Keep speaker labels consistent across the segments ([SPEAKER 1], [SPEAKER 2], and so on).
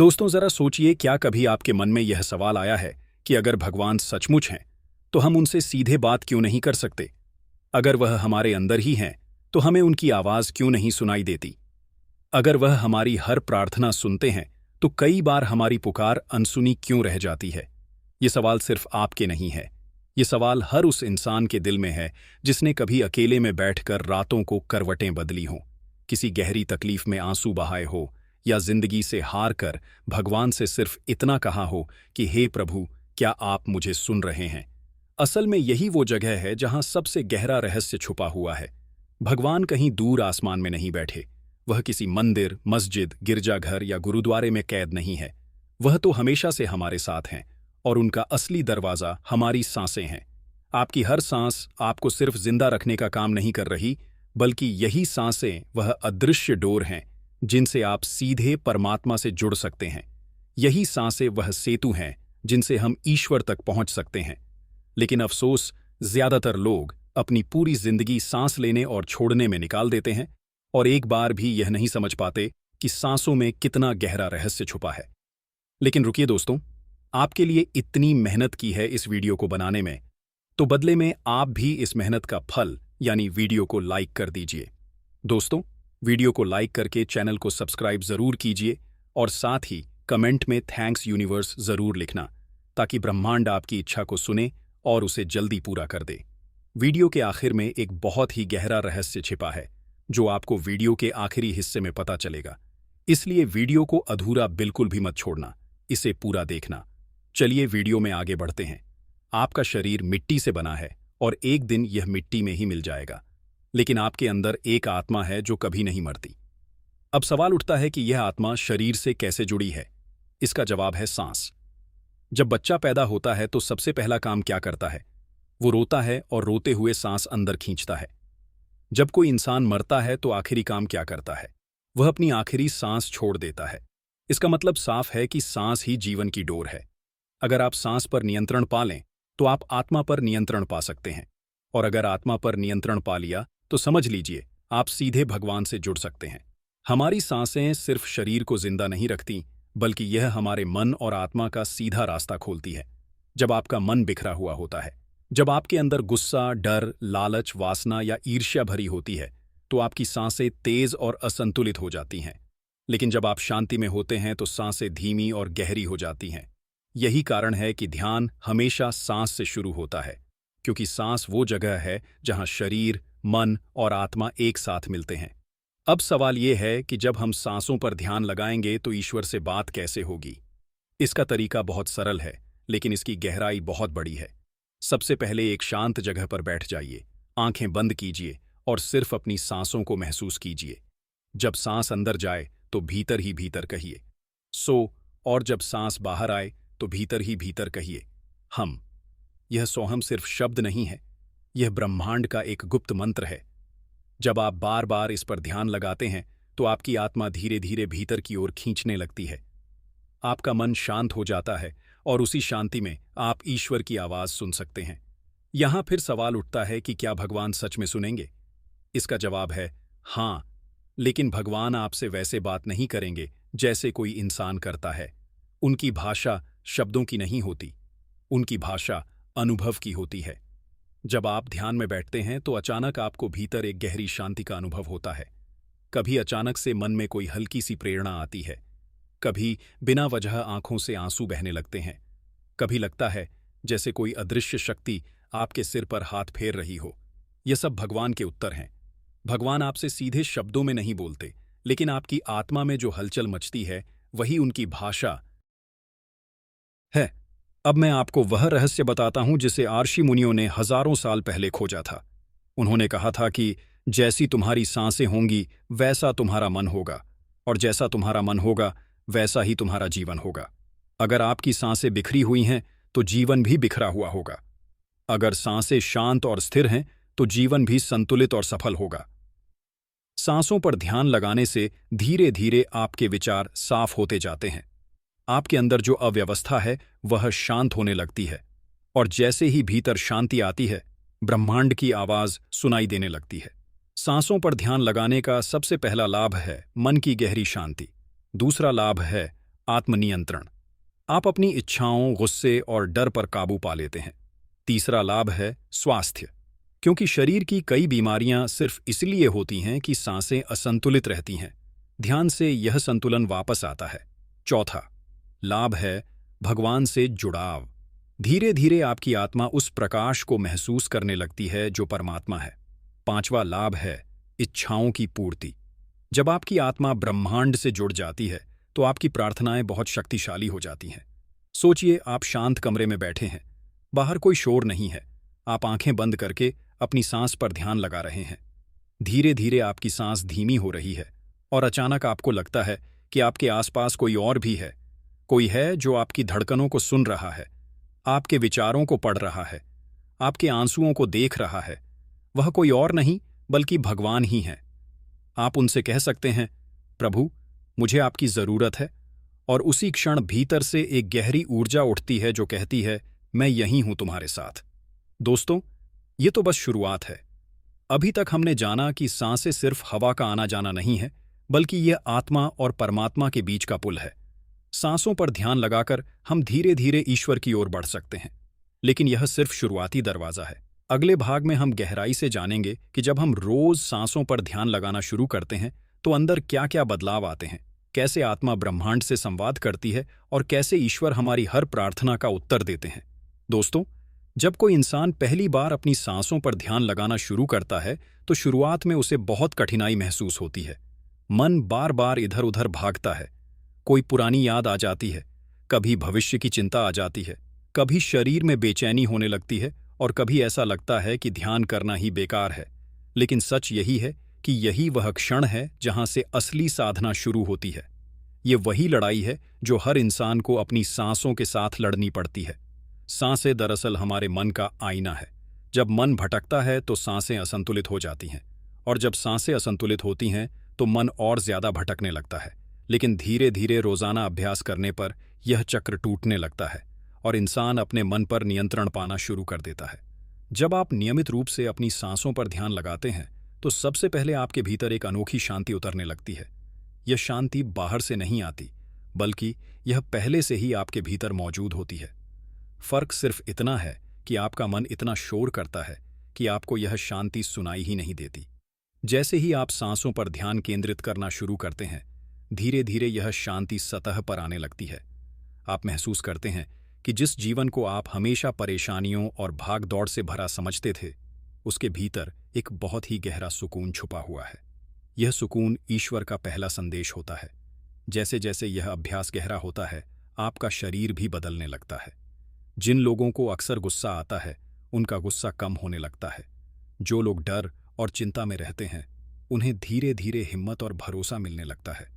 [SPEAKER 1] दोस्तों, जरा सोचिए, क्या कभी आपके मन में यह सवाल आया है कि अगर भगवान सचमुच हैं तो हम उनसे सीधे बात क्यों नहीं कर सकते? अगर वह हमारे अंदर ही हैं तो हमें उनकी आवाज क्यों नहीं सुनाई देती? अगर वह हमारी हर प्रार्थना सुनते हैं तो कई बार हमारी पुकार अनसुनी क्यों रह जाती है? ये सवाल सिर्फ आपके नहीं है। ये सवाल हर उस इंसान के दिल में है जिसने कभी अकेले में बैठकर रातों को करवटें बदली हों, किसी गहरी तकलीफ में आंसू बहाए हो, या जिंदगी से हार कर भगवान से सिर्फ इतना कहा हो कि हे प्रभु, क्या आप मुझे सुन रहे हैं? असल में यही वो जगह है जहां सबसे गहरा रहस्य छुपा हुआ है। भगवान कहीं दूर आसमान में नहीं बैठे। वह किसी मंदिर, मस्जिद, गिरजाघर या गुरुद्वारे में कैद नहीं है। वह तो हमेशा से हमारे साथ हैं, और उनका असली दरवाजा हमारी सांसें हैं। आपकी हर सांस आपको सिर्फ जिंदा रखने का काम नहीं कर रही, बल्कि यही सांसें वह अदृश्य डोर हैं जिनसे आप सीधे परमात्मा से जुड़ सकते हैं। यही सांसें वह सेतु हैं जिनसे हम ईश्वर तक पहुंच सकते हैं। लेकिन अफसोस, ज्यादातर लोग अपनी पूरी जिंदगी सांस लेने और छोड़ने में निकाल देते हैं, और एक बार भी यह नहीं समझ पाते कि सांसों में कितना गहरा रहस्य छुपा है। लेकिन रुकिए दोस्तों, आपके लिए इतनी मेहनत की है इस वीडियो को बनाने में, तो बदले में आप भी इस मेहनत का फल यानी वीडियो को लाइक कर दीजिए। दोस्तों, वीडियो को लाइक करके चैनल को सब्सक्राइब जरूर कीजिए, और साथ ही कमेंट में थैंक्स यूनिवर्स जरूर लिखना, ताकि ब्रह्मांड आपकी इच्छा को सुने और उसे जल्दी पूरा कर दे। वीडियो के आखिर में एक बहुत ही गहरा रहस्य छिपा है, जो आपको वीडियो के आखिरी हिस्से में पता चलेगा। इसलिए वीडियो को अधूरा बिल्कुल भी मत छोड़ना, इसे पूरा देखना। चलिए वीडियो में आगे बढ़ते हैं। आपका शरीर मिट्टी से बना है और एक दिन यह मिट्टी में ही मिल जाएगा, लेकिन आपके अंदर एक आत्मा है जो कभी नहीं मरती। अब सवाल उठता है कि यह आत्मा शरीर से कैसे जुड़ी है। इसका जवाब है सांस। जब बच्चा पैदा होता है तो सबसे पहला काम क्या करता है? वो रोता है और रोते हुए सांस अंदर खींचता है। जब कोई इंसान मरता है तो आखिरी काम क्या करता है? वह अपनी आखिरी सांस छोड़ देता है। इसका मतलब साफ है कि सांस ही जीवन की डोर है। अगर आप सांस पर नियंत्रण पा लें तो आप आत्मा पर नियंत्रण पा सकते हैं, और अगर आत्मा पर नियंत्रण पा लिया तो समझ लीजिए आप सीधे भगवान से जुड़ सकते हैं। हमारी सांसें सिर्फ शरीर को जिंदा नहीं रखती, बल्कि यह हमारे मन और आत्मा का सीधा रास्ता खोलती है। जब आपका मन बिखरा हुआ होता है, जब आपके अंदर गुस्सा, डर, लालच, वासना या ईर्ष्या भरी होती है, तो आपकी सांसें तेज और असंतुलित हो जाती हैं। लेकिन जब आप शांति में होते हैं तो सांसें धीमी और गहरी हो जाती हैं। यही कारण है कि ध्यान हमेशा सांस से शुरू होता है, क्योंकि सांस वो जगह है जहां शरीर, मन और आत्मा एक साथ मिलते हैं। अब सवाल यह है कि जब हम सांसों पर ध्यान लगाएंगे तो ईश्वर से बात कैसे होगी? इसका तरीका बहुत सरल है, लेकिन इसकी गहराई बहुत बड़ी है। सबसे पहले एक शांत जगह पर बैठ जाइए, आंखें बंद कीजिए और सिर्फ अपनी सांसों को महसूस कीजिए। जब सांस अंदर जाए तो भीतर ही भीतर कहिए सो, और जब सांस बाहर आए तो भीतर ही भीतर कहिए हम। यह सोहम सिर्फ शब्द नहीं है, यह ब्रह्मांड का एक गुप्त मंत्र है। जब आप बार बार इस पर ध्यान लगाते हैं तो आपकी आत्मा धीरे धीरे भीतर की ओर खींचने लगती है। आपका मन शांत हो जाता है, और उसी शांति में आप ईश्वर की आवाज सुन सकते हैं। यहां फिर सवाल उठता है कि क्या भगवान सच में सुनेंगे? इसका जवाब है हां, लेकिन भगवान आपसे वैसे बात नहीं करेंगे जैसे कोई इंसान करता है। उनकी भाषा शब्दों की नहीं होती, उनकी भाषा अनुभव की होती है। जब आप ध्यान में बैठते हैं तो अचानक आपको भीतर एक गहरी शांति का अनुभव होता है। कभी अचानक से मन में कोई हल्की सी प्रेरणा आती है, कभी बिना वजह आंखों से आंसू बहने लगते हैं, कभी लगता है जैसे कोई अदृश्य शक्ति आपके सिर पर हाथ फेर रही हो। यह सब भगवान के उत्तर हैं। भगवान आपसे सीधे शब्दों में नहीं बोलते, लेकिन आपकी आत्मा में जो हलचल मचती है वही उनकी भाषा है। अब मैं आपको वह रहस्य बताता हूं जिसे आर्षि मुनियों ने हजारों साल पहले खोजा था। उन्होंने कहा था कि जैसी तुम्हारी सांसें होंगी वैसा तुम्हारा मन होगा, और जैसा तुम्हारा मन होगा वैसा ही तुम्हारा जीवन होगा। अगर आपकी सांसें बिखरी हुई हैं तो जीवन भी बिखरा हुआ होगा। अगर सांसें शांत और स्थिर हैं तो जीवन भी संतुलित और सफल होगा। सांसों पर ध्यान लगाने से धीरे धीरे आपके विचार साफ होते जाते हैं। आपके अंदर जो अव्यवस्था है वह शांत होने लगती है, और जैसे ही भीतर शांति आती है, ब्रह्मांड की आवाज सुनाई देने लगती है। सांसों पर ध्यान लगाने का सबसे पहला लाभ है मन की गहरी शांति। दूसरा लाभ है आत्मनियंत्रण। आप अपनी इच्छाओं, गुस्से और डर पर काबू पा लेते हैं। तीसरा लाभ है स्वास्थ्य, क्योंकि शरीर की कई बीमारियां सिर्फ इसलिए होती हैं कि सांसें असंतुलित रहती हैं। ध्यान से यह संतुलन वापस आता है। चौथा लाभ है भगवान से जुड़ाव। धीरे धीरे आपकी आत्मा उस प्रकाश को महसूस करने लगती है जो परमात्मा है। पांचवा लाभ है इच्छाओं की पूर्ति। जब आपकी आत्मा ब्रह्मांड से जुड़ जाती है तो आपकी प्रार्थनाएं बहुत शक्तिशाली हो जाती हैं। सोचिए, आप शांत कमरे में बैठे हैं, बाहर कोई शोर नहीं है, आप आंखें बंद करके अपनी सांस पर ध्यान लगा रहे हैं। धीरे धीरे आपकी सांस धीमी हो रही है और अचानक आपको लगता है कि आपके आसपास कोई और भी है। कोई है जो आपकी धड़कनों को सुन रहा है, आपके विचारों को पढ़ रहा है, आपके आंसुओं को देख रहा है। वह कोई और नहीं बल्कि भगवान ही है। आप उनसे कह सकते हैं, प्रभु, मुझे आपकी जरूरत है, और उसी क्षण भीतर से एक गहरी ऊर्जा उठती है जो कहती है, मैं यहीं हूं तुम्हारे साथ। दोस्तों, ये तो बस शुरुआत है। अभी तक हमने जाना कि सांसें सिर्फ हवा का आना जाना नहीं है, बल्कि यह आत्मा और परमात्मा के बीच का पुल है। सांसों पर ध्यान लगाकर हम धीरे धीरे ईश्वर की ओर बढ़ सकते हैं। लेकिन यह सिर्फ शुरुआती दरवाजा है। अगले भाग में हम गहराई से जानेंगे कि जब हम रोज सांसों पर ध्यान लगाना शुरू करते हैं तो अंदर क्या क्या बदलाव आते हैं, कैसे आत्मा ब्रह्मांड से संवाद करती है और कैसे ईश्वर हमारी हर प्रार्थना का उत्तर देते हैं। दोस्तों, जब कोई इंसान पहली बार अपनी सांसों पर ध्यान लगाना शुरू करता है तो शुरुआत में उसे बहुत कठिनाई महसूस होती है। मन बार बार इधर उधर भागता है, कोई पुरानी याद आ जाती है, कभी भविष्य की चिंता आ जाती है, कभी शरीर में बेचैनी होने लगती है और कभी ऐसा लगता है कि ध्यान करना ही बेकार है। लेकिन सच यही है कि यही वह क्षण है जहां से असली साधना शुरू होती है। ये वही लड़ाई है जो हर इंसान को अपनी सांसों के साथ लड़नी पड़ती है। सांसें दरअसल हमारे मन का आईना है। जब मन भटकता है तो सांसें असंतुलित हो जाती हैं, और जब सांसें असंतुलित होती हैं तो मन और ज्यादा भटकने लगता है। लेकिन धीरे धीरे रोजाना अभ्यास करने पर यह चक्र टूटने लगता है और इंसान अपने मन पर नियंत्रण पाना शुरू कर देता है। जब आप नियमित रूप से अपनी सांसों पर ध्यान लगाते हैं तो सबसे पहले आपके भीतर एक अनोखी शांति उतरने लगती है। यह शांति बाहर से नहीं आती, बल्कि यह पहले से ही आपके भीतर मौजूद होती है। फर्क सिर्फ इतना है कि आपका मन इतना शोर करता है कि आपको यह शांति सुनाई ही नहीं देती। जैसे ही आप सांसों पर ध्यान केंद्रित करना शुरू करते हैं, धीरे धीरे यह शांति सतह पर आने लगती है। आप महसूस करते हैं कि जिस जीवन को आप हमेशा परेशानियों और भाग दौड़ से भरा समझते थे, उसके भीतर एक बहुत ही गहरा सुकून छुपा हुआ है। यह सुकून ईश्वर का पहला संदेश होता है। जैसे जैसे यह अभ्यास गहरा होता है, आपका शरीर भी बदलने लगता है। जिन लोगों को अक्सर गुस्सा आता है, उनका गुस्सा कम होने लगता है। जो लोग डर और चिंता में रहते हैं, उन्हें धीरे धीरे हिम्मत और भरोसा मिलने लगता है।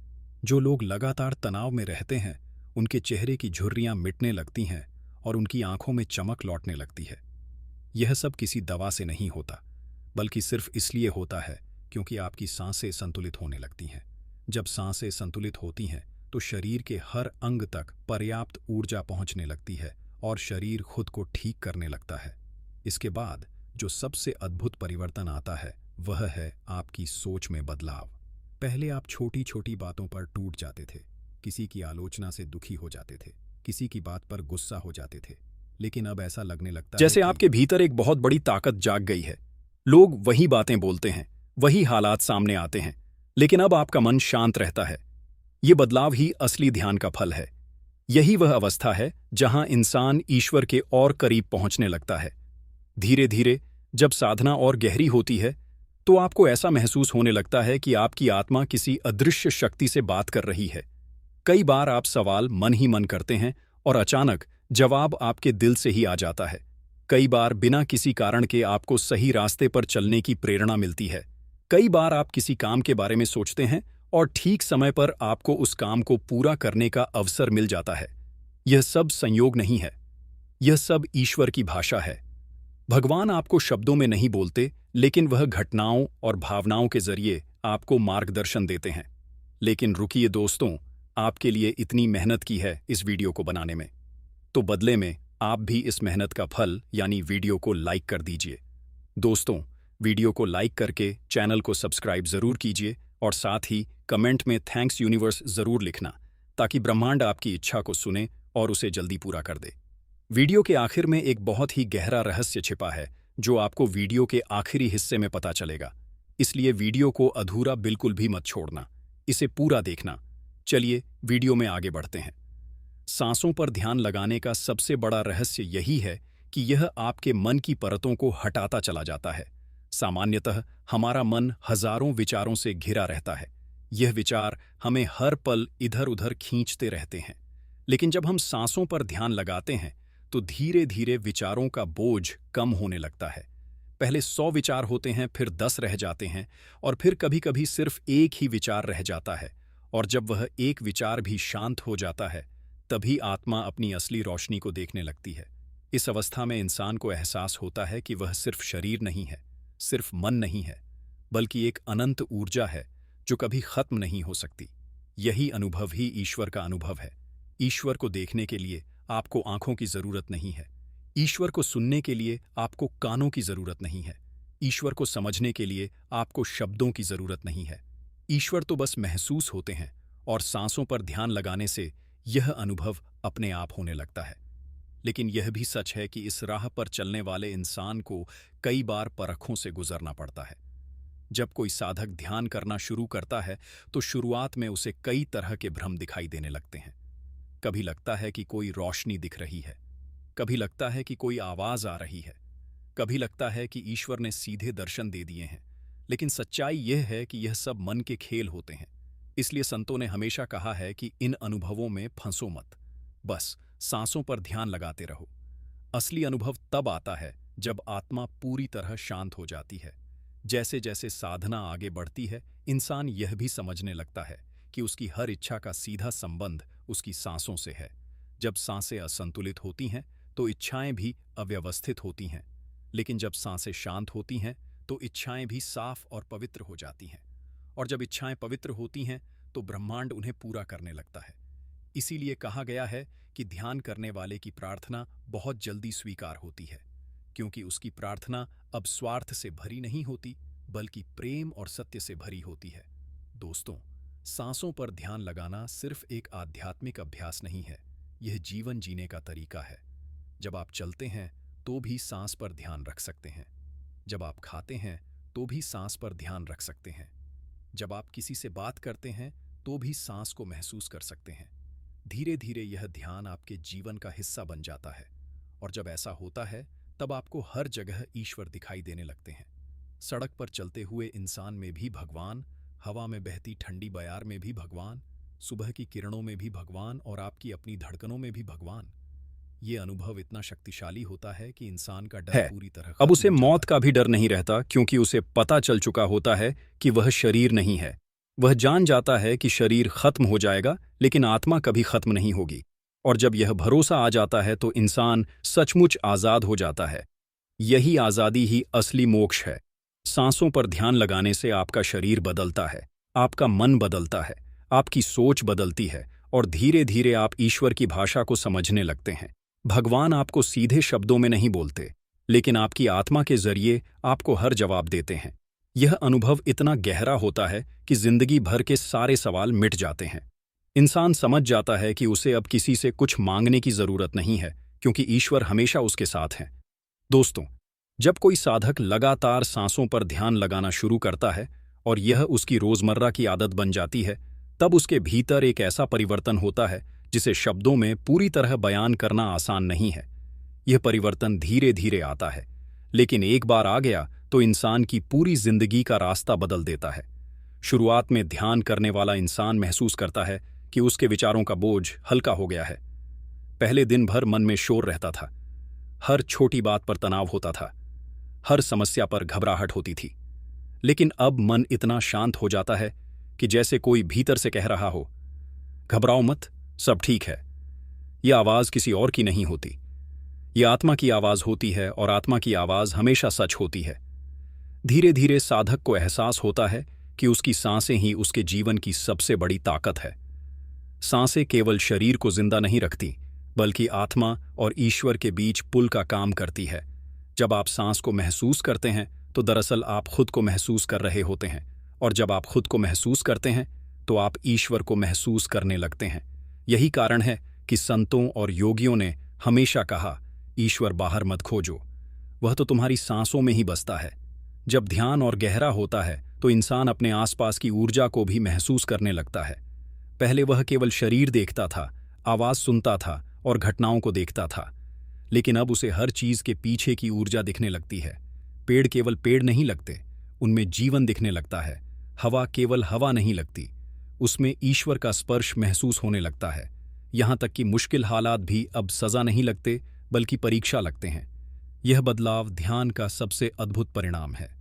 [SPEAKER 1] जो लोग लगातार तनाव में रहते हैं, उनके चेहरे की झुर्रियां मिटने लगती हैं और उनकी आंखों में चमक लौटने लगती है। यह सब किसी दवा से नहीं होता, बल्कि सिर्फ इसलिए होता है क्योंकि आपकी सांसें संतुलित होने लगती हैं। जब सांसें संतुलित होती हैं तो शरीर के हर अंग तक पर्याप्त ऊर्जा पहुंचने लगती है और शरीर खुद को ठीक करने लगता है। इसके बाद जो सबसे अद्भुत परिवर्तन आता है वह है आपकी सोच में बदलाव। पहले आप छोटी छोटी बातों पर टूट जाते थे, किसी की आलोचना से दुखी हो जाते थे, किसी की बात पर गुस्सा हो जाते थे। लेकिन अब ऐसा लगने लगता है
[SPEAKER 2] जैसे आपके भीतर एक बहुत बड़ी ताकत जाग गई है। लोग वही बातें बोलते हैं, वही हालात सामने आते हैं, लेकिन अब आपका मन शांत रहता है। ये बदलाव ही असली ध्यान का फल है। यही वह अवस्था है जहां इंसान ईश्वर के और करीब पहुंचने लगता है। धीरे धीरे जब साधना और गहरी होती है तो आपको ऐसा महसूस होने लगता है कि आपकी आत्मा किसी अदृश्य शक्ति से बात कर रही है। कई बार आप सवाल मन ही मन करते हैं और अचानक जवाब आपके दिल से ही आ जाता है। कई बार बिना किसी कारण के आपको सही रास्ते पर चलने की प्रेरणा मिलती है। कई बार आप किसी काम के बारे में सोचते हैं और ठीक समय पर आपको उस काम को पूरा करने का अवसर मिल जाता है। यह सब संयोग नहीं है, यह सब ईश्वर की भाषा है। भगवान आपको शब्दों में नहीं बोलते, लेकिन वह घटनाओं और भावनाओं के जरिए आपको मार्गदर्शन देते हैं। लेकिन रुकिए दोस्तों, आपके लिए इतनी मेहनत की है इस वीडियो को बनाने में, तो बदले में आप भी इस मेहनत का फल यानी वीडियो को लाइक कर दीजिए। दोस्तों, वीडियो को लाइक करके चैनल को सब्सक्राइब जरूर कीजिए और साथ ही कमेंट में थैंक्स यूनिवर्स जरूर लिखना,
[SPEAKER 1] ताकि ब्रह्मांड आपकी इच्छा को सुने और उसे जल्दी पूरा कर दे। वीडियो के आखिर में एक बहुत ही गहरा रहस्य छिपा है जो आपको वीडियो के आखिरी हिस्से में पता चलेगा, इसलिए वीडियो को अधूरा बिल्कुल भी मत छोड़ना, इसे पूरा देखना। चलिए वीडियो में आगे बढ़ते हैं। सांसों पर ध्यान लगाने का सबसे बड़ा रहस्य यही है कि यह आपके मन की परतों को हटाता चला जाता है। सामान्यतः हमारा मन हजारों विचारों से घिरा रहता है। यह विचार हमें हर पल इधर उधर खींचते रहते हैं, लेकिन जब हम सांसों पर ध्यान लगाते हैं तो धीरे धीरे विचारों का बोझ कम होने लगता है। पहले 100 विचार होते हैं, फिर 10 रह जाते हैं, और फिर कभी कभी सिर्फ एक ही विचार रह जाता है। और जब वह एक विचार भी शांत हो जाता है, तभी आत्मा अपनी असली रोशनी को देखने लगती है। इस अवस्था में इंसान को एहसास होता है कि वह सिर्फ शरीर नहीं है, सिर्फ मन नहीं है, बल्कि एक अनंत ऊर्जा है जो कभी खत्म नहीं हो सकती। यही अनुभव ही ईश्वर का अनुभव है। ईश्वर को देखने के लिए आपको आंखों की जरूरत नहीं है। ईश्वर को सुनने के लिए आपको कानों की जरूरत नहीं है। ईश्वर को समझने के लिए आपको शब्दों की जरूरत नहीं है। ईश्वर तो बस महसूस होते हैं, और सांसों पर ध्यान लगाने से यह अनुभव अपने आप होने लगता है। लेकिन यह भी सच है कि इस राह पर चलने वाले इंसान को कई बार परखों से गुजरना पड़ता है। जब कोई साधक ध्यान करना शुरू करता है तो शुरुआत में उसे कई तरह के भ्रम दिखाई देने लगते हैं। कभी लगता है कि कोई रोशनी दिख रही है, कभी लगता है कि कोई आवाज आ रही है, कभी लगता है कि ईश्वर ने सीधे दर्शन दे दिए हैं। लेकिन सच्चाई यह है कि यह सब मन के खेल होते हैं। इसलिए संतों ने हमेशा कहा है कि इन अनुभवों में फंसो मत, बस सांसों पर ध्यान लगाते रहो। असली अनुभव तब आता है जब आत्मा पूरी तरह शांत हो जाती है। जैसे जैसे साधना आगे बढ़ती है, इंसान यह भी समझने लगता है कि उसकी हर इच्छा का सीधा संबंध उसकी सांसों से है। जब सांसें असंतुलित होती हैं तो इच्छाएं भी अव्यवस्थित होती हैं, लेकिन जब सांसें शांत होती हैं तो इच्छाएं भी साफ और पवित्र हो जाती हैं। और जब इच्छाएं पवित्र होती हैं तो ब्रह्मांड उन्हें पूरा करने लगता है। इसीलिए कहा गया है कि ध्यान करने वाले की प्रार्थना बहुत जल्दी स्वीकार होती है, क्योंकि उसकी प्रार्थना अब स्वार्थ से भरी नहीं होती, बल्कि प्रेम और सत्य से भरी होती है। दोस्तों, सांसों पर ध्यान लगाना सिर्फ एक आध्यात्मिक अभ्यास नहीं है, यह जीवन जीने का तरीका है। जब आप चलते हैं तो भी सांस पर ध्यान रख सकते हैं। जब आप खाते हैं तो भी सांस पर ध्यान रख सकते हैं। जब आप किसी से बात करते हैं तो भी सांस को महसूस कर सकते हैं। धीरे धीरे यह ध्यान आपके जीवन का हिस्सा बन जाता है, और जब ऐसा होता है तब आपको हर जगह ईश्वर दिखाई देने लगते हैं। सड़क पर चलते हुए इंसान में भी भगवान, हवा में बहती ठंडी बयार में भी भगवान, सुबह की किरणों में भी भगवान, और आपकी अपनी धड़कनों में भी भगवान। ये अनुभव इतना शक्तिशाली होता है कि इंसान का डर पूरी तरह
[SPEAKER 2] अब उसे
[SPEAKER 1] खत्म हो
[SPEAKER 2] मौत
[SPEAKER 1] जाता
[SPEAKER 2] का भी डर नहीं रहता, क्योंकि उसे पता चल चुका होता है कि वह शरीर नहीं है। वह जान जाता है कि शरीर खत्म हो जाएगा, लेकिन आत्मा कभी खत्म नहीं होगी। और जब यह भरोसा आ जाता है तो इंसान सचमुच आजाद हो जाता है। यही आजादी ही असली मोक्ष है। सांसों पर ध्यान लगाने से आपका शरीर बदलता है, आपका मन बदलता है, आपकी सोच बदलती है, और धीरे धीरे आप ईश्वर की भाषा को समझने लगते हैं। भगवान आपको सीधे शब्दों में नहीं बोलते, लेकिन आपकी आत्मा के जरिए आपको हर जवाब देते हैं। यह अनुभव इतना गहरा होता है कि जिंदगी भर के सारे सवाल मिट जाते हैं। इंसान समझ जाता है कि उसे अब किसी से कुछ मांगने की जरूरत नहीं है, क्योंकि ईश्वर हमेशा उसके साथ हैं। दोस्तों, जब कोई साधक लगातार सांसों पर ध्यान लगाना शुरू करता है और यह उसकी रोजमर्रा की आदत बन जाती है, तब उसके भीतर एक ऐसा परिवर्तन होता है जिसे शब्दों में पूरी तरह बयान करना आसान नहीं है। यह परिवर्तन धीरे धीरे आता है, लेकिन एक बार आ गया तो इंसान की पूरी जिंदगी का रास्ता बदल देता है। शुरुआत में ध्यान करने वाला इंसान महसूस करता है कि उसके विचारों का बोझ हल्का हो गया है। पहले दिन भर मन में शोर रहता था, हर छोटी बात पर तनाव होता था, हर समस्या पर घबराहट होती थी। लेकिन अब मन इतना शांत हो जाता है कि जैसे कोई भीतर से कह रहा हो, घबराओ मत, सब ठीक है। यह आवाज किसी और की नहीं होती, यह आत्मा की आवाज होती है, और आत्मा की आवाज हमेशा सच होती है। धीरे धीरे साधक को एहसास होता है कि उसकी सांसें ही उसके जीवन की सबसे बड़ी ताकत है। सांसें केवल शरीर को जिंदा नहीं रखती, बल्कि आत्मा और ईश्वर के बीच पुल का काम करती है। जब आप सांस को महसूस करते हैं तो दरअसल आप खुद को महसूस कर रहे होते हैं, और जब आप खुद को महसूस करते हैं तो आप ईश्वर को महसूस करने लगते हैं।
[SPEAKER 1] यही कारण है कि संतों और योगियों ने हमेशा कहा, ईश्वर बाहर मत खोजो, वह तो तुम्हारी सांसों में ही बसता है। जब ध्यान और गहरा होता है तो इंसान अपने आसपास की ऊर्जा को भी महसूस करने लगता है। पहले वह केवल शरीर देखता था, आवाज सुनता था और घटनाओं को देखता था, लेकिन अब उसे हर चीज के पीछे की ऊर्जा दिखने लगती है। पेड़ केवल पेड़ नहीं लगते, उनमें जीवन दिखने लगता है। हवा केवल हवा नहीं लगती, उसमें ईश्वर का स्पर्श महसूस होने लगता है। यहां तक कि मुश्किल हालात भी अब सजा नहीं लगते बल्कि परीक्षा लगते हैं। यह बदलाव ध्यान का सबसे अद्भुत परिणाम है।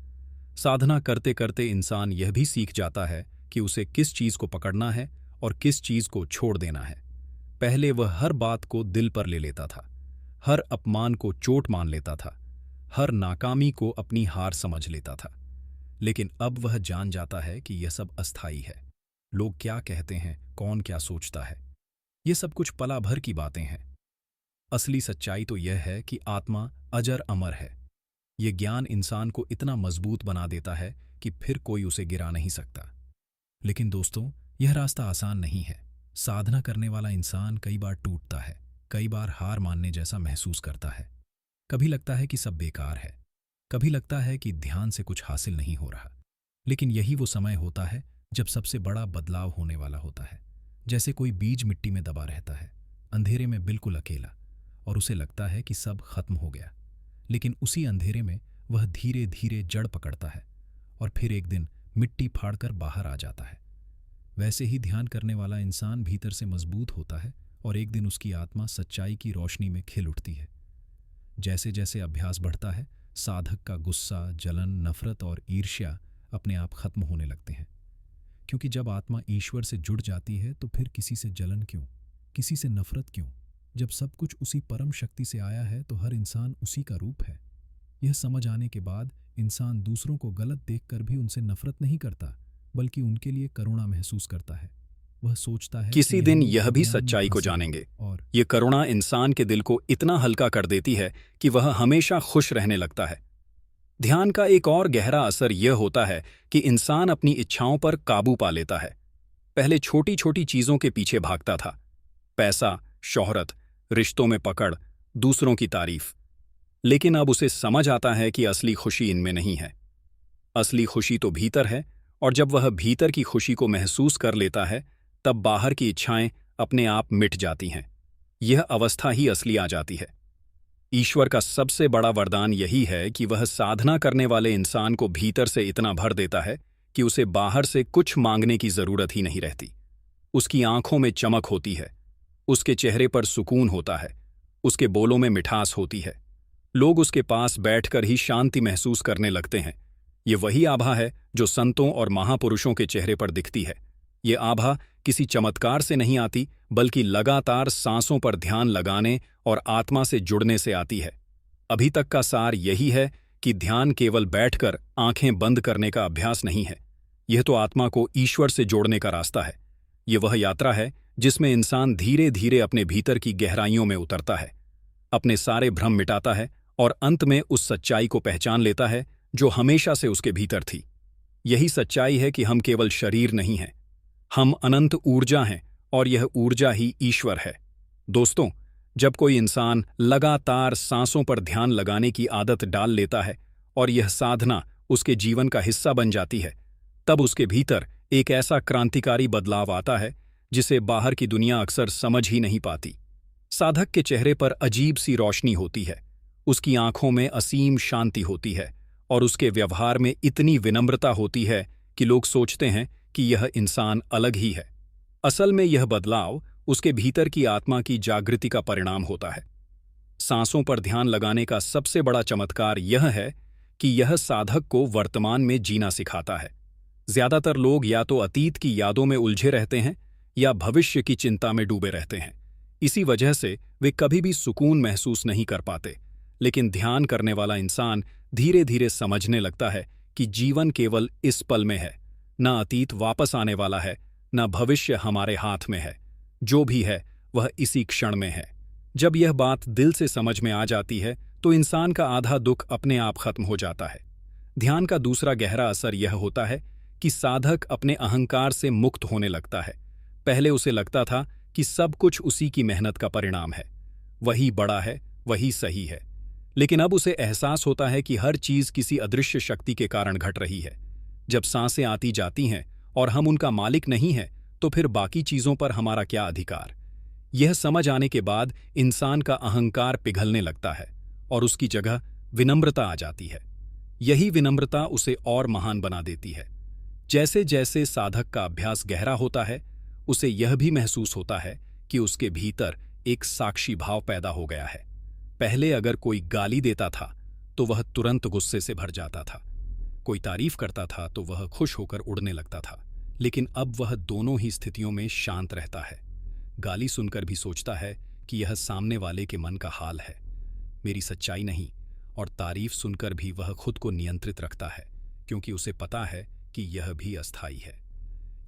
[SPEAKER 1] साधना करते करते इंसान यह भी सीख जाता है कि उसे किस चीज को पकड़ना है और किस चीज को छोड़ देना है। पहले वह हर बात को दिल पर ले लेता था, हर अपमान को चोट मान लेता था, हर नाकामी को अपनी हार समझ लेता था। लेकिन अब वह जान जाता है कि यह सब अस्थायी है। लोग क्या कहते हैं, कौन क्या सोचता है, ये सब कुछ पला भर की बातें हैं। असली सच्चाई तो यह है कि आत्मा अजर अमर है। ये ज्ञान इंसान को इतना मजबूत बना देता है कि फिर कोई उसे गिरा नहीं सकता। लेकिन दोस्तों, यह रास्ता आसान नहीं है। साधना करने वाला इंसान कई बार टूटता है, कई बार हार मानने जैसा महसूस करता है। कभी लगता है कि सब बेकार है, कभी लगता है कि ध्यान से कुछ हासिल नहीं हो रहा। लेकिन यही वो समय होता है जब सबसे बड़ा बदलाव होने वाला होता है। जैसे कोई बीज मिट्टी में दबा रहता है, अंधेरे में बिल्कुल अकेला, और उसे लगता है कि सब खत्म हो गया। लेकिन उसी अंधेरे में वह धीरे धीरे जड़ पकड़ता है और फिर एक दिन मिट्टी फाड़कर बाहर आ जाता है। वैसे ही ध्यान करने वाला इंसान भीतर से मजबूत होता है और एक दिन उसकी आत्मा सच्चाई की रोशनी में खिल उठती है। जैसे जैसे अभ्यास बढ़ता है, साधक का गुस्सा, जलन, नफरत और ईर्ष्या अपने आप खत्म होने लगते हैं। क्योंकि जब आत्मा ईश्वर से जुड़ जाती है तो फिर किसी से जलन क्यों, किसी से नफरत क्यों? जब सब कुछ उसी परम शक्ति से आया है तो हर इंसान उसी का रूप है। यह समझ आने के बाद इंसान दूसरों को गलत देखकर भी उनसे नफरत नहीं करता, बल्कि उनके लिए करुणा महसूस करता है। वह सोचता है किसी
[SPEAKER 2] कि
[SPEAKER 1] दिन
[SPEAKER 2] लोग
[SPEAKER 1] यह भी
[SPEAKER 2] अज्ञान में
[SPEAKER 1] सच्चाई को
[SPEAKER 2] फंसे हैं
[SPEAKER 1] जानेंगे।
[SPEAKER 2] और
[SPEAKER 1] ये करुणा इंसान के दिल को इतना हल्का कर देती है कि वह हमेशा खुश रहने लगता है। ध्यान का एक और गहरा असर यह होता है कि इंसान अपनी इच्छाओं पर काबू पा लेता है। पहले छोटी छोटी चीजों के पीछे भागता था, पैसा, शोहरत, रिश्तों में पकड़, दूसरों की तारीफ। लेकिन अब उसे समझ आता है कि असली खुशी इनमें नहीं है। असली खुशी तो भीतर है, और जब वह भीतर की खुशी को महसूस कर लेता है तब बाहर की इच्छाएं अपने आप मिट जाती हैं। यह अवस्था ही असली आ जाती है। ईश्वर का सबसे बड़ा वरदान यही है कि वह साधना करने वाले इंसान को भीतर से इतना भर देता है कि उसे बाहर से कुछ मांगने की जरूरत ही नहीं रहती। उसकी आंखों में चमक होती है, उसके चेहरे पर सुकून होता है, उसके बोलों में मिठास होती है। लोग उसके पास बैठकर ही शांति महसूस करने लगते हैं। ये वही आभा है जो संतों और महापुरुषों के चेहरे पर दिखती है। ये आभा किसी चमत्कार से नहीं आती, बल्कि लगातार सांसों पर ध्यान लगाने और आत्मा से जुड़ने से आती है। अभी तक का सार यही है कि ध्यान केवल बैठकर आंखें बंद करने का अभ्यास नहीं है। यह तो आत्मा को ईश्वर से जोड़ने का रास्ता है। यह वह यात्रा है जिसमें इंसान धीरे धीरे अपने भीतर की गहराइयों में उतरता है, अपने सारे भ्रम मिटाता है और अंत में उस सच्चाई को पहचान लेता है जो हमेशा से उसके भीतर थी। यही सच्चाई है कि हम केवल शरीर नहीं हैं, हम अनंत ऊर्जा हैं और यह ऊर्जा ही ईश्वर है। दोस्तों, जब कोई इंसान लगातार सांसों पर ध्यान लगाने की आदत डाल लेता है और यह साधना उसके जीवन का हिस्सा बन जाती है, तब उसके भीतर एक ऐसा क्रांतिकारी बदलाव आता है जिसे बाहर की दुनिया अक्सर समझ ही नहीं पाती। साधक के चेहरे पर अजीब सी रोशनी होती है, उसकी आंखों में असीम शांति होती है और उसके व्यवहार में इतनी विनम्रता होती है कि लोग सोचते हैं कि यह इंसान अलग ही है। असल में यह बदलाव उसके भीतर की आत्मा की जागृति का परिणाम होता है। सांसों पर ध्यान लगाने का सबसे बड़ा चमत्कार यह है कि यह साधक को वर्तमान में जीना सिखाता है। ज्यादातर लोग या तो अतीत की यादों में उलझे रहते हैं या भविष्य की चिंता में डूबे रहते हैं। इसी वजह से वे कभी भी सुकून महसूस नहीं कर पाते। लेकिन ध्यान करने वाला इंसान धीरे धीरे समझने लगता है कि जीवन केवल इस पल में है, न अतीत वापस आने वाला है, न भविष्य हमारे हाथ में है। जो भी है वह इसी क्षण में है। जब यह बात दिल से समझ में आ जाती है तो इंसान का आधा दुख अपने आप खत्म हो जाता है। ध्यान का दूसरा गहरा असर यह होता है कि साधक अपने अहंकार से मुक्त होने लगता है। पहले उसे लगता था कि सब कुछ उसी की मेहनत का परिणाम है, वही बड़ा है, वही सही है। लेकिन अब उसे एहसास होता है कि हर चीज किसी अदृश्य शक्ति के कारण घट रही है। जब सांसें आती जाती हैं और हम उनका मालिक नहीं हैं, तो फिर बाकी चीजों पर हमारा क्या अधिकार? यह समझ आने के बाद इंसान का अहंकार पिघलने लगता है और उसकी जगह विनम्रता आ जाती है। यही विनम्रता उसे और महान बना देती है। जैसे जैसे साधक का अभ्यास गहरा होता है, उसे यह भी महसूस होता है कि उसके भीतर एक साक्षी भाव पैदा हो गया है। पहले अगर कोई गाली देता था तो वह तुरंत गुस्से से भर जाता था, कोई तारीफ करता था तो वह खुश होकर उड़ने लगता था। लेकिन अब वह दोनों ही स्थितियों में शांत रहता है। गाली सुनकर भी सोचता है कि यह सामने वाले के मन का हाल है, मेरी सच्चाई नहीं, और तारीफ सुनकर भी वह खुद को नियंत्रित रखता है, क्योंकि उसे पता है कि यह भी अस्थायी है।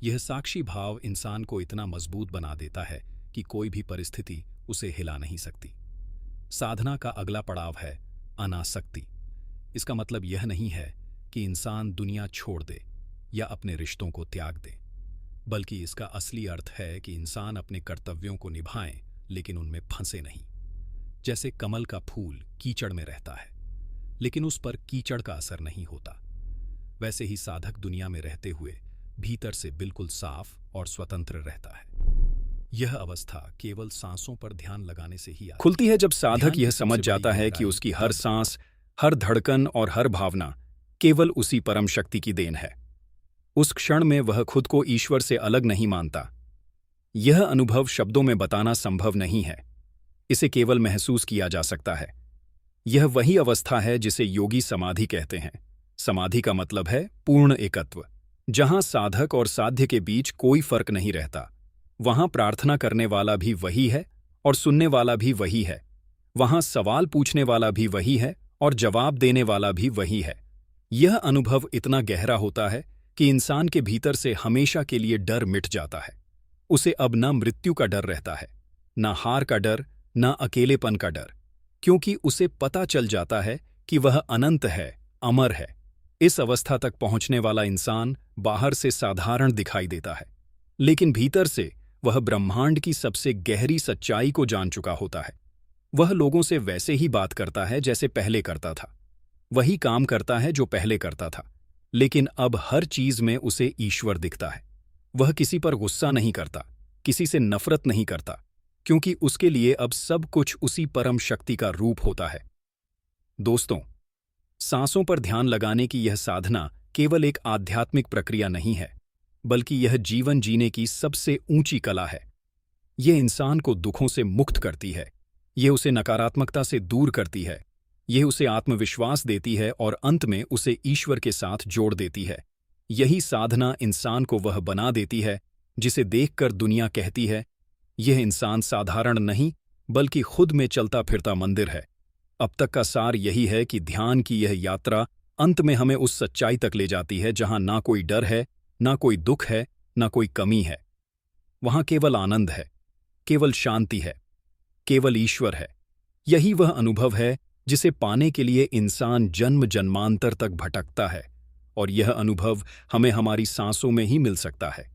[SPEAKER 1] यह साक्षी भाव इंसान को इतना मजबूत बना देता है कि कोई भी परिस्थिति उसे हिला नहीं सकती। साधना का अगला पड़ाव है अनासक्ति। इसका मतलब यह नहीं है कि इंसान दुनिया छोड़ दे या अपने रिश्तों को त्याग दे, बल्कि इसका असली अर्थ है कि इंसान अपने कर्तव्यों को निभाए लेकिन उनमें फंसे नहीं। जैसे कमल का फूल कीचड़ में रहता है लेकिन उस पर कीचड़ का असर नहीं होता, वैसे ही साधक दुनिया में रहते हुए भीतर से बिल्कुल साफ और स्वतंत्र रहता है। यह अवस्था केवल सांसों पर ध्यान लगाने से ही खुलती है जब साधक यह समझ जाता है कि उसकी हर सांस, हर धड़कन और हर भावना केवल उसी परम शक्ति की देन है। उस क्षण में वह खुद को ईश्वर से अलग नहीं मानता। यह अनुभव शब्दों में बताना संभव नहीं है, इसे केवल महसूस किया जा सकता है। यह वही अवस्था है जिसे योगी समाधि कहते हैं। समाधि का मतलब है पूर्ण एकत्व, जहां साधक और साध्य के बीच कोई फर्क नहीं रहता। वहां प्रार्थना करने वाला भी वही है और सुनने वाला भी वही है। वहां सवाल पूछने वाला भी वही है और जवाब देने वाला भी वही है। यह अनुभव इतना गहरा होता है कि इंसान के भीतर से हमेशा के लिए डर मिट जाता है। उसे अब न मृत्यु का डर रहता है, न हार का डर, न अकेलेपन का डर, क्योंकि उसे पता चल जाता है कि वह अनंत है, अमर है। इस अवस्था तक पहुंचने वाला इंसान बाहर से साधारण दिखाई देता है, लेकिन भीतर से वह ब्रह्मांड की सबसे गहरी सच्चाई को जान चुका होता है। वह लोगों से वैसे ही बात करता है जैसे पहले करता था, वही काम करता है जो पहले करता था, लेकिन अब हर चीज में उसे ईश्वर दिखता है। वह किसी पर गुस्सा नहीं करता, किसी से नफरत नहीं करता, क्योंकि उसके लिए अब सब कुछ उसी परम शक्ति का रूप होता है। दोस्तों, सांसों पर ध्यान लगाने की यह साधना केवल एक आध्यात्मिक प्रक्रिया नहीं है, बल्कि यह जीवन जीने की सबसे ऊंची कला है। यह इंसान को दुखों से मुक्त करती है, यह उसे नकारात्मकता से दूर करती है, यह उसे आत्मविश्वास देती है और अंत में उसे ईश्वर के साथ जोड़ देती है। यही साधना इंसान को वह बना देती है जिसे देखकर दुनिया कहती है, यह इंसान साधारण नहीं बल्कि खुद में चलता फिरता मंदिर है। अब तक का सार यही है कि ध्यान की यह यात्रा अंत में हमें उस सच्चाई तक ले जाती है जहां ना कोई डर है, ना कोई दुख है, ना कोई कमी है। वहां केवल आनंद है, केवल शांति है, केवल ईश्वर है। यही वह अनुभव है जिसे पाने के लिए इंसान जन्म जन्मांतर तक भटकता है, और यह अनुभव हमें हमारी सांसों में ही मिल सकता है।